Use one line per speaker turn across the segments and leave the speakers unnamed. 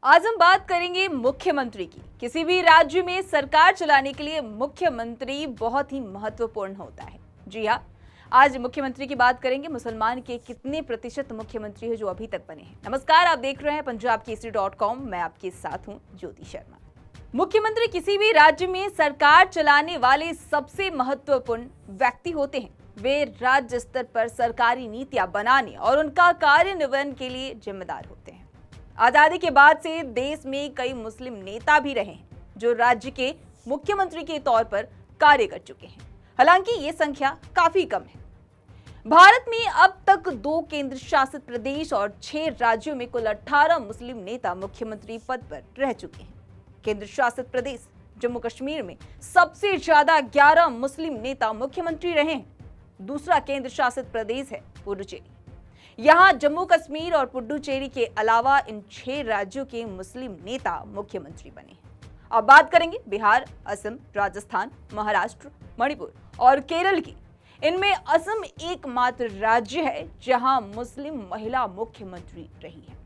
आज हम बात करेंगे मुख्यमंत्री की। किसी भी राज्य में सरकार चलाने के लिए मुख्यमंत्री बहुत ही महत्वपूर्ण होता है। जी हाँ, आज मुख्यमंत्री की बात करेंगे। मुसलमान के कितने प्रतिशत मुख्यमंत्री है जो अभी तक बने हैं। नमस्कार, आप देख रहे हैं punjabkesari.com। मैं आपके साथ हूं ज्योति शर्मा। मुख्यमंत्री किसी भी राज्य में सरकार चलाने वाले सबसे महत्वपूर्ण व्यक्ति होते हैं। वे राज्य स्तर पर सरकारी नीतियां बनाने और उनका कार्यान्वयन के लिए जिम्मेदार होते हैं। आजादी के बाद से देश में कई मुस्लिम नेता भी रहे हैं जो राज्य के मुख्यमंत्री के तौर पर कार्य कर चुके हैं। हालांकि ये संख्या काफी कम है। भारत में अब तक 2 केंद्र शासित प्रदेश और 6 राज्यों में कुल 18 मुस्लिम नेता मुख्यमंत्री पद पर रह चुके हैं। केंद्र शासित प्रदेश जम्मू कश्मीर में सबसे ज्यादा 11 मुस्लिम नेता मुख्यमंत्री रहे हैं। दूसरा केंद्र शासित प्रदेश है पुडुचेरी। यहां जम्मू कश्मीर और पुडुचेरी के अलावा इन 6 राज्यों के मुस्लिम नेता मुख्यमंत्री बने हैं। अब बात करेंगे बिहार, असम, राजस्थान, महाराष्ट्र, मणिपुर और केरल की। इनमें असम एकमात्र राज्य है जहां मुस्लिम महिला मुख्यमंत्री रही है।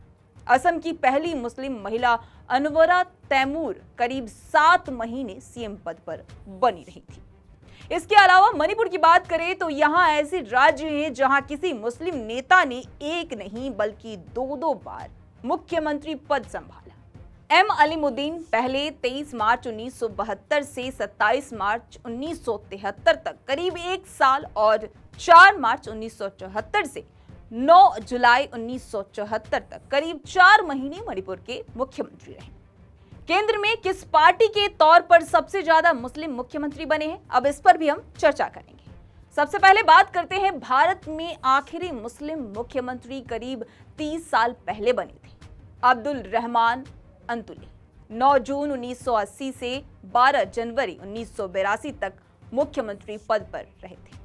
असम की पहली मुस्लिम महिला अनवरा तैमूर करीब 7 महीने सीएम पद पर बनी रही थी। इसके अलावा मणिपुर की बात करें तो यहाँ ऐसे राज्य हैं जहां किसी मुस्लिम नेता ने एक नहीं बल्कि 2 बार मुख्यमंत्री पद संभाला। एम अलीमुद्दीन पहले 23 मार्च 1972 से 27 मार्च 1973 तक करीब 1 साल और 4 मार्च 1974 से 9 जुलाई 1974 तक करीब 4 महीने मणिपुर के मुख्यमंत्री रहे। केंद्र में किस पार्टी के तौर पर सबसे ज्यादा मुस्लिम मुख्यमंत्री बने हैं, अब इस पर भी हम चर्चा करेंगे। सबसे पहले बात करते हैं भारत में आखिरी मुस्लिम मुख्यमंत्री करीब 30 साल पहले बने थे। अब्दुल रहमान अंतुली 9 जून 1980 से 12 जनवरी 1982 तक मुख्यमंत्री पद पर रहे थे।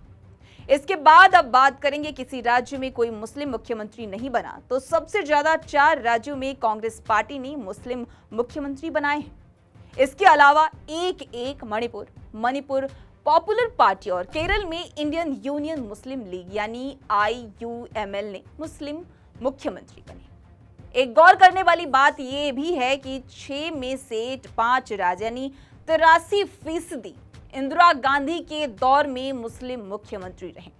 इसके बाद अब बात करेंगे किसी राज्य में कोई मुस्लिम मुख्यमंत्री नहीं बना तो सबसे ज्यादा 4 राज्यों में कांग्रेस पार्टी ने मुस्लिम मुख्यमंत्री बनाए हैं। इसके अलावा एक मणिपुर पॉपुलर पार्टी और केरल में इंडियन यूनियन मुस्लिम लीग यानी IUML ने मुस्लिम मुख्यमंत्री बने। एक गौर करने वाली बात यह भी है कि 6 में से 5 राज्य यानी 83% इंदिरा गांधी के दौर में मुस्लिम मुख्यमंत्री रहे।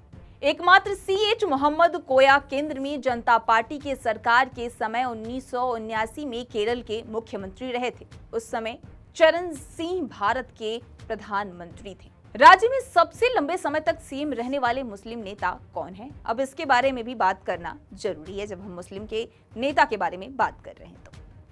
एकमात्र CH मोहम्मद कोया केंद्र में जनता पार्टी के सरकार के समय 1979 में केरल के मुख्यमंत्री रहे थे। उस समय चरण सिंह भारत के प्रधानमंत्री थे। राज्य में सबसे लंबे समय तक सीएम रहने वाले मुस्लिम नेता कौन है, अब इसके बारे में भी बात करना जरूरी है जब हम मुस्लिम के नेता के बारे में बात कर रहे हैं। तो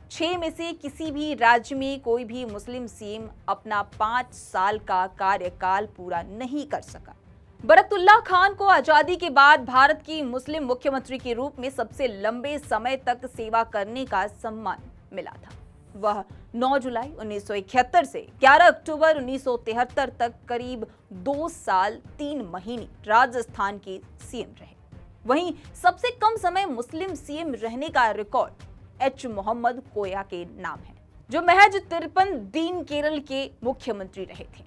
6 में से किसी भी राज्य में कोई भी मुस्लिम सीएम अपना 5 साल का कार्यकाल पूरा नहीं कर सका। बरकतुल्लाह खान को आजादी के बाद भारत की मुस्लिम मुख्यमंत्री के रूप में सबसे लंबे समय तक सेवा करने का सम्मान मिला था। वह 9 जुलाई 1971 से 11 अक्टूबर 1973 तक करीब 2 साल 3 महीने राजस्थान के सीएम रहे। वहीं सबसे कम समय मुस्लिम सीएम रहने का रिकॉर्ड H मोहम्मद कोया के नाम है, जो महज 53 दिन केरल के मुख्यमंत्री रहे थे।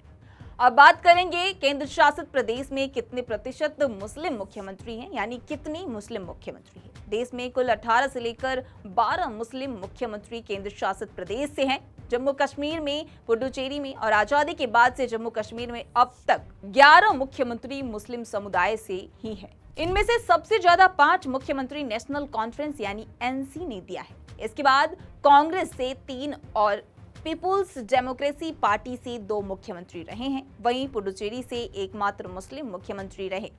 अब बात करेंगे केंद्र शासित प्रदेश में कितने प्रतिशत मुस्लिम मुख्यमंत्री हैं, यानी कितने मुस्लिम मुख्यमंत्री हैं। देश में कुल 18 से लेकर 12 मुस्लिम मुख्यमंत्री केंद्र शासित प्रदेश से हैं। जम्मू कश्मीर में, पुडुचेरी में और आजादी के बाद से जम्मू कश्मीर में अब तक 11 मुख्यमंत्री मुस्लिम समुदाय से ही हैं। इनमें से सबसे ज्यादा 5 मुख्यमंत्री नेशनल कॉन्फ्रेंस यानी NC ने दिया है। इसके बाद कांग्रेस से 3 और पीपुल्स डेमोक्रेसी पार्टी से 2 मुख्यमंत्री रहे हैं। वहीं पुडुचेरी से एकमात्र मुस्लिम मुख्यमंत्री रहे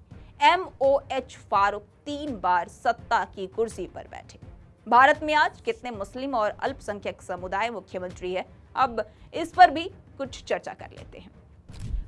MOH फारूक 3 बार सत्ता की कुर्सी पर बैठे। भारत में आज कितने मुस्लिम और अल्पसंख्यक समुदाय मुख्यमंत्री है, अब इस पर भी कुछ चर्चा कर लेते हैं।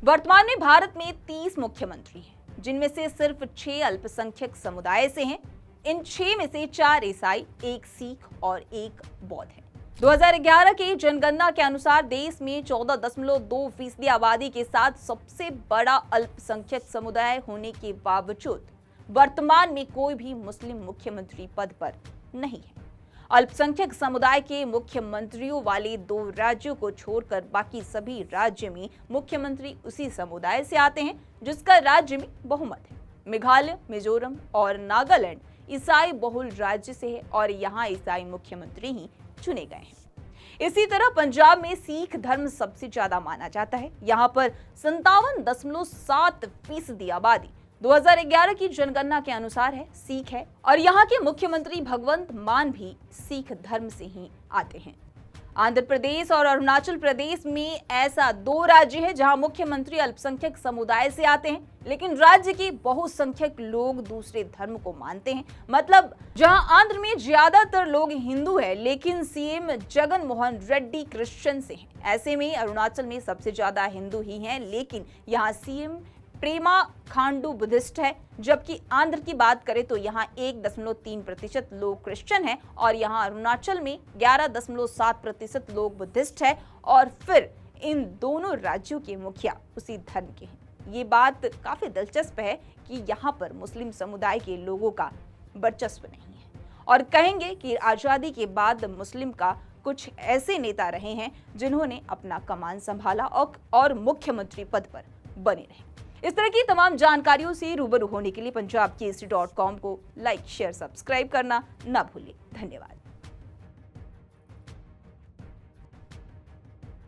वर्तमान में भारत में 30 मुख्यमंत्री हैं, जिनमें से सिर्फ 6 अल्पसंख्यक समुदाय से हैं। इन 6 में से 4 ईसाई, 1 सिख और 1 बौद्ध है। 2011 की जनगणना के अनुसार देश में 14.2% आबादी के साथ सबसे बड़ा अल्पसंख्यक समुदाय होने के बावजूद वर्तमान में कोई भी मुस्लिम मुख्यमंत्री पद पर नहीं है। अल्पसंख्यक समुदाय के मुख्यमंत्रियों वाले 2 राज्यों को छोड़कर बाकी सभी राज्य में मुख्यमंत्री उसी समुदाय से आते हैं जिसका राज्य में बहुमत है। मेघालय, मिजोरम और नागालैंड ईसाई बहुल राज्य से है और यहाँ ईसाई मुख्यमंत्री ही चुने गए हैं। इसी तरह पंजाब में सिख धर्म सबसे ज्यादा माना जाता है। यहाँ पर 57.7% आबादी 2011 की जनगणना के अनुसार है सिख है और यहाँ के मुख्यमंत्री भगवंत मान भी सिख धर्म से ही आते हैं। आंध्र प्रदेश और अरुणाचल प्रदेश में ऐसा 2 राज्य है जहां मुख्यमंत्री अल्पसंख्यक समुदाय से आते हैं, लेकिन राज्य के बहुसंख्यक लोग दूसरे धर्म को मानते हैं। मतलब जहां आंध्र में ज्यादातर लोग हिंदू हैं, लेकिन सीएम जगन मोहन रेड्डी क्रिश्चियन से हैं। ऐसे में अरुणाचल में सबसे ज्यादा हिंदू ही हैं, लेकिन यहाँ सीएम प्रेमा खांडू बुद्धिस्ट है, जबकि आंध्र की बात करें तो यहाँ 1.3% लोग क्रिश्चियन हैं और यहाँ अरुणाचल में 11.7% लोग बुद्धिस्ट है और फिर इन दोनों राज्यों के मुखिया उसी धर्म के हैं। ये बात काफी दिलचस्प है कि यहाँ पर मुस्लिम समुदाय के लोगों का वर्चस्व नहीं है और कहेंगे कि आजादी के बाद मुस्लिम का कुछ ऐसे नेता रहे हैं जिन्होंने अपना कमान संभाला और मुख्यमंत्री पद पर बने रहे। इस तरह की तमाम जानकारियों से रूबरू होने के लिए पंजाब केसरी.com को लाइक, शेयर, सब्सक्राइब करना ना भूलिए। धन्यवाद।